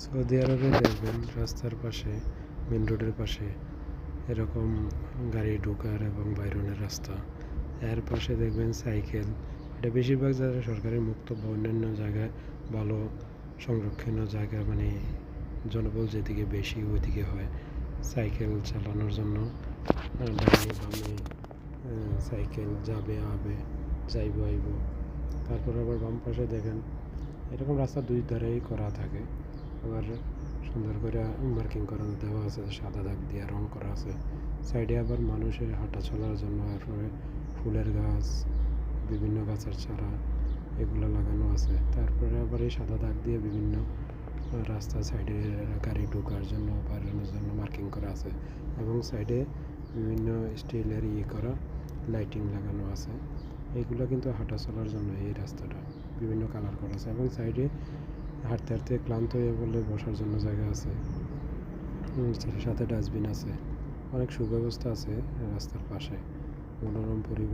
Saudi আরবে দেখবেন রাস্তার পাশে, মেন রোডের পাশে এরকম গাড়ি ঢোকার এবং বাইরনের রাস্তা, এর পাশে দেখবেন সাইকেল। এটা বেশিরভাগ যারা সরকারি মুক্ত বা অন্যান্য জায়গায় ভালো সংরক্ষণীয় জায়গা, মানে জনবল যেদিকে বেশি ওইদিকে হয় সাইকেল চালানোর জন্য। ডাইনে বামে সাইকেল যাবে আবে, যাইব আইব। তারপর আবার বাম পাশে দেখেন এরকম রাস্তা দুই ধারেই করা থাকে, আবার সুন্দর করে মার্কিং করা দেওয়া আছে, সাদা দাগ দিয়ে রং করা আছে। সাইডে আবার মানুষের হাঁটা চলার জন্য এরপরে ফুলের গাছ, বিভিন্ন গাছের চারা এগুলো লাগানো আছে। তারপরে আবার এই সাদা দাগ দিয়ে বিভিন্ন রাস্তা সাইডে গাড়ি ঢোকার জন্য বাড়ানোর জন্য মার্কিং করা আছে, এবং সাইডে বিভিন্ন স্টিলের করা লাইটিং লাগানো আছে। এইগুলো কিন্তু হাঁটা চলার জন্য এই রাস্তাটা বিভিন্ন কালার করা আছে, এবং সাইডে হাঁটতে হাঁটতে ক্লান্ত হয়ে পড়লে বসার জন্য জায়গা আছে, সাথে ডাস্টবিন আছে। অনেক সুব্যবস্থা আছে রাস্তার পাশে, মনোরম পরিবেশ।